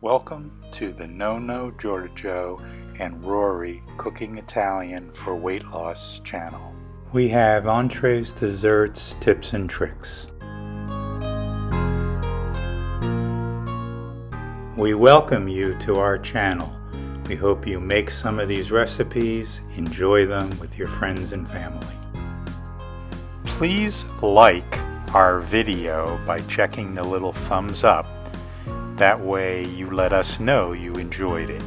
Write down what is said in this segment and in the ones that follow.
Welcome to the Nonno Giorgio and Rory Cooking Italian for Weight Loss channel. We have entrees, desserts, tips, and tricks. We welcome you to our channel. We hope you make some of these recipes, enjoy them with your friends and family. Please like our video by checking the little thumbs up. That way you let us know you enjoyed it.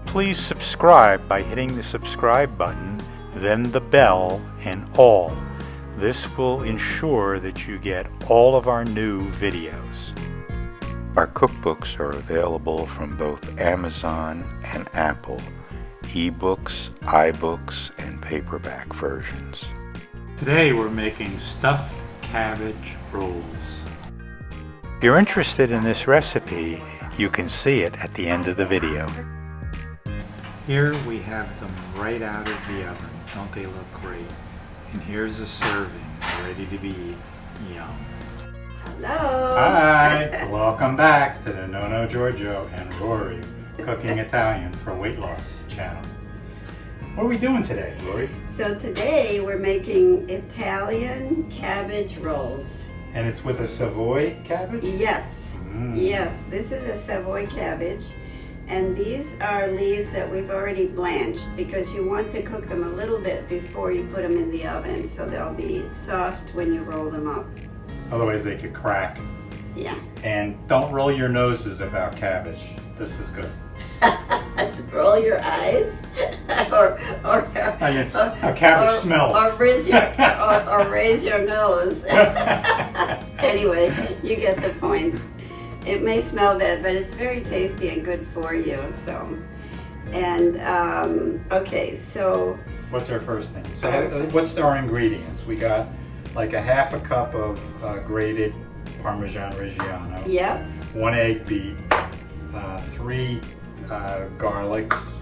Please subscribe by hitting the subscribe button, then the bell, and all. This will ensure that you get all of our new videos. Our cookbooks are available from both Amazon and Apple, ebooks, iBooks, and paperback versions. Today we're making stuffed cabbage rolls. If you're interested in this recipe, you can see it at the end of the video. Here we have them right out of the oven. Don't they look great? And here's a serving ready to be eaten. Yum. Hello. Hi. Welcome back to the Nonno Giorgio and Rory Cooking Italian for Weight Loss channel. What are we doing today, Rory? So today we're making Italian cabbage rolls. And it's with a Savoy cabbage? Yes. Yes, this is a Savoy cabbage. And these are leaves that we've already blanched because you want to cook them a little bit before you put them in the oven so they'll be soft when you roll them up. Otherwise they could crack. Yeah. And don't roll your noses about cabbage. This is good. Roll your eyes, or cabbage smells. Or raise your nose. Anyway, you get the point. It may smell bad, but it's very tasty and good for you. So, and okay, so what's our first thing? So, what's our ingredients? We got like a half a cup of grated Parmesan Reggiano. Yep. 1 egg beat. 3 garlics,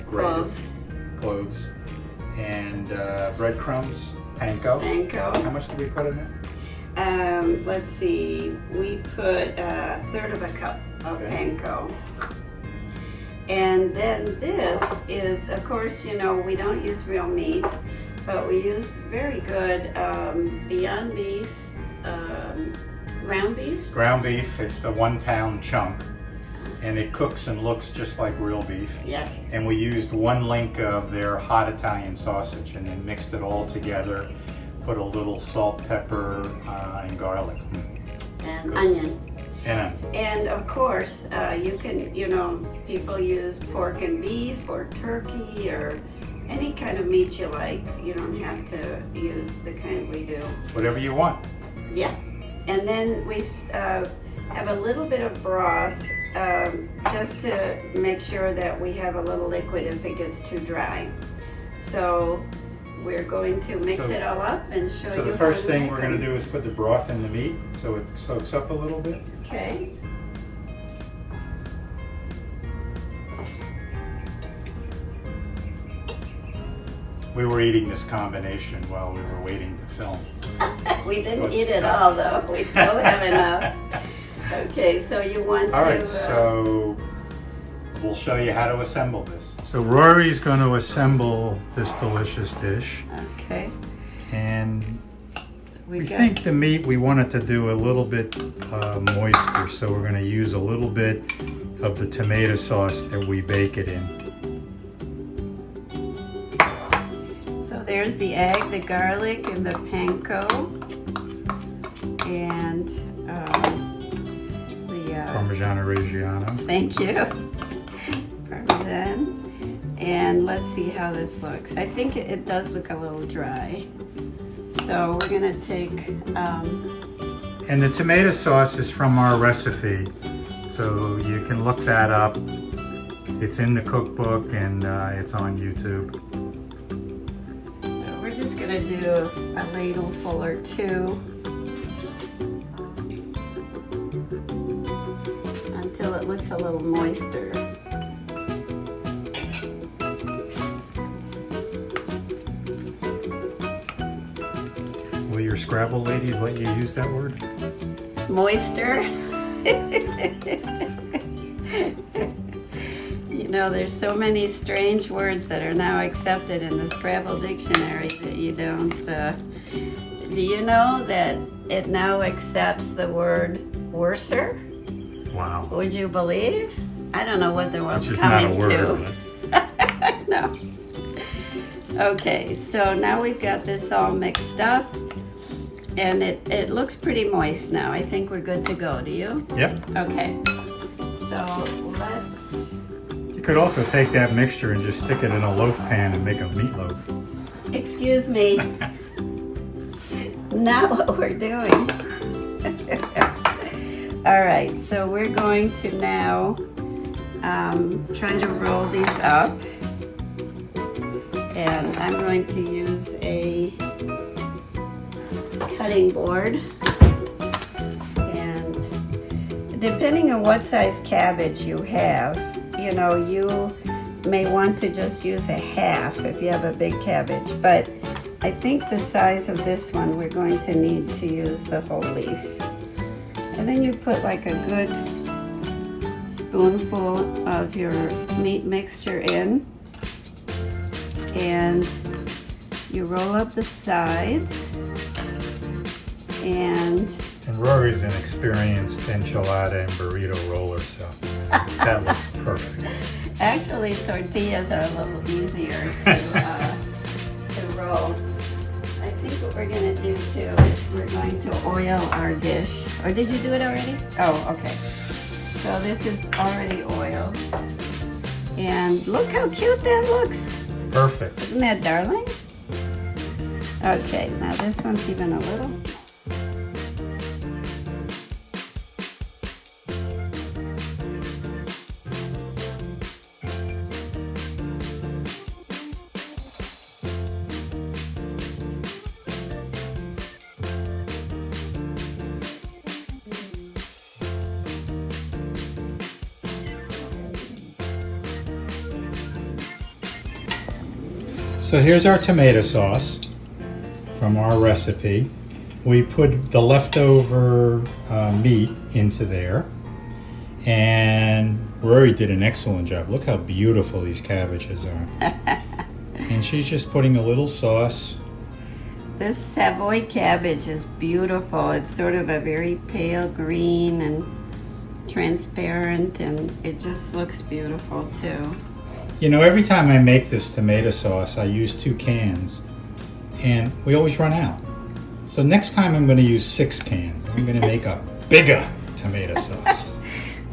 grated, cloves, and breadcrumbs, panko. Panko. How much did we put in it? Let's see, we put 1/3 of a cup of panko. And then this is, of course, you know, we don't use real meat, but we use very good Beyond Beef, ground beef. Ground beef, it's the 1 pound chunk. And it cooks and looks just like real beef. Yeah. And we used 1 link of their hot Italian sausage and then mixed it all together. Put a little salt, pepper, and garlic. And good. Onion. And of course, you can, you know, people use pork and beef or turkey or any kind of meat you like. You don't have to use the kind we do. whatever you want. Yeah. And then we have a little bit of broth just to make sure that we have a little liquid if it gets too dry. So we're going to mix it all up and show you. So the first thing we're going to do is put the broth in the meat so it soaks up a little bit. Okay. We were eating this combination while we were waiting to film. We didn't Good eat it stuff. all though. We still have enough. Okay, so you want to... All right, so we'll show you how to assemble this. So Rory's going to assemble this delicious dish. Okay. And we think the meat, we want it to do a little bit moister, so we're going to use a little bit of the tomato sauce that we bake it in. So there's the egg, the garlic, and the panko, and the Parmesan Reggiano. Thank you. Parmesan. And let's see how this looks. I think it does look a little dry. So we're gonna take... And the tomato sauce is from our recipe, so you can look that up. It's in the cookbook and it's on YouTube. So we're just gonna do a ladleful or two until it looks a little moister. Will your Scrabble ladies let you use that word? Moister. know, there's so many strange words that are now accepted in the Scrabble dictionary that you don't. Do you know that it now accepts the word worser? Wow. Would you believe? I don't know what the world's Which is not a coming word, to. No. Okay, so now we've got this all mixed up, and it looks pretty moist now. I think we're good to go. Do you? Yep. Okay. So let's. You could also take that mixture and just stick it in a loaf pan and make a meatloaf. Excuse me. Not what we're doing. All right, so we're going to now try to roll these up. And I'm going to use a cutting board. And depending on what size cabbage you have, you know, you may want to just use a half if you have a big cabbage. But I think the size of this one, we're going to need to use the whole leaf. And then you put like a good spoonful of your meat mixture in. And you roll up the sides. And Rory's an experienced enchilada and burrito roller, so that looks perfect. actually tortillas are a little easier to roll. I think what we're going to do too is we're going to oil our dish. Or did you do it already? Oh, okay. So this is already oiled. And look how cute that looks. Perfect. Isn't that darling? Okay, now this one's even a little. So here's our tomato sauce from our recipe. We put the leftover meat into there, and Rory did an excellent job. Look how beautiful these cabbages are. And she's just putting a little sauce. This Savoy cabbage is beautiful. It's sort of a very pale green and transparent, and it just looks beautiful too. You know, every time I make this tomato sauce, I use 2 cans, and we always run out. So next time I'm going to use 6 cans. I'm going to make a bigger tomato sauce.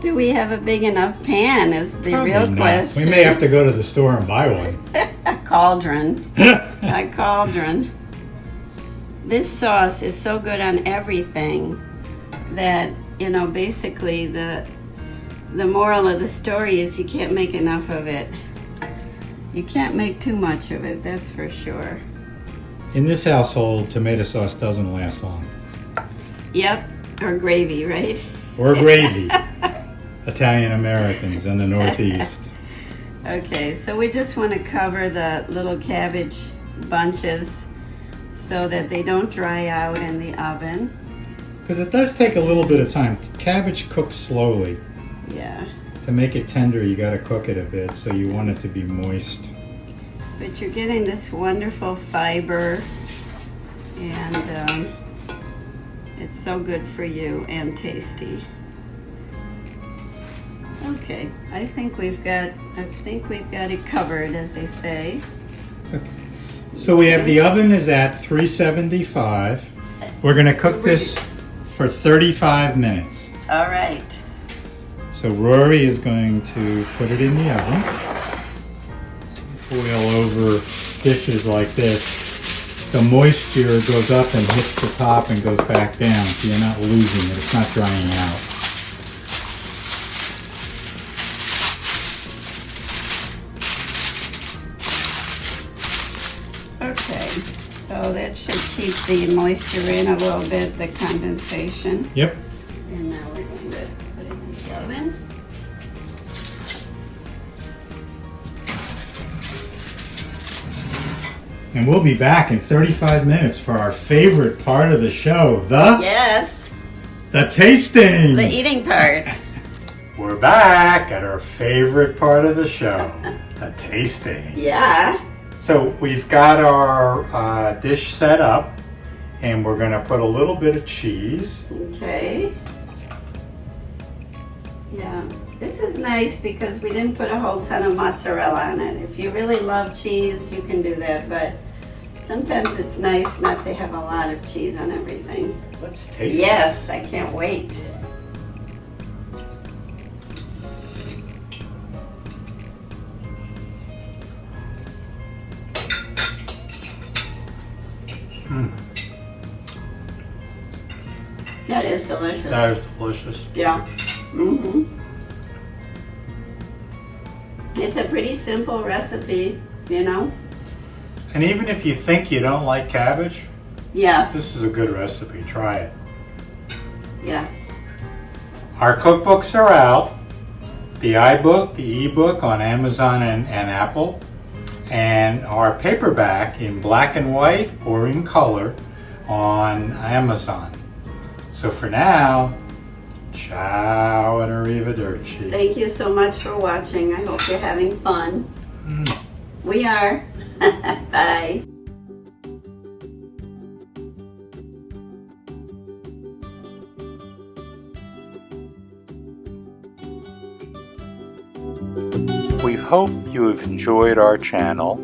Do we have a big enough pan is the Probably real not. question. We may have to go to the store and buy one. A cauldron. A cauldron. This sauce is so good on everything that, you know, basically the moral of the story is you can't make enough of it. You can't make too much of it, that's for sure. In this household, tomato sauce doesn't last long. Yep, or gravy, right? Or gravy. Italian Americans in the Northeast. Okay, so we just want to cover the little cabbage bunches so that they don't dry out in the oven. Because it does take a little bit of time. Cabbage cooks slowly. Yeah. To make it tender, you got to cook it a bit, so you want it to be moist. But you're getting this wonderful fiber, and it's so good for you and tasty. Okay, I think we've got it covered, as they say. Okay. So we have the oven is at 375. We're going to cook this for 35 minutes. All right. So Rory is going to put it in the oven. Foil over dishes like this. The moisture goes up and hits the top and goes back down, so you're not losing it. It's not drying out. Okay, so that should keep the moisture in a little bit, the condensation. Yep. And now we're going to put it in the oven. And we'll be back in 35 minutes for our favorite part of the show, the Yes, tasting. the eating part. We're back at our favorite part of the show, the tasting. Yeah. So we've got our dish set up, and we're going to put a little bit of cheese. Okay. Yeah. This is nice because we didn't put a whole ton of mozzarella on it. If you really love cheese, you can do that, but sometimes it's nice not to have a lot of cheese on everything. Let's taste it. Yes, I can't wait. That is delicious. That is delicious. Yeah. Mm-hmm. It's a pretty simple recipe, you know? And even if you think you don't like cabbage, Yes. this is a good recipe. Try it. Yes. Our cookbooks are out. The iBook, the ebook on Amazon and Apple, and our paperback in black and white or in color on Amazon. So for now, ciao and arrivederci. Thank you so much for watching. I hope you're having fun. We are. Bye. We hope you have enjoyed our channel.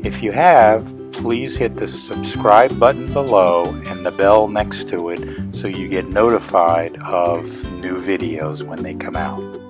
If you have, please hit the subscribe button below and the bell next to it so you get notified of new videos when they come out.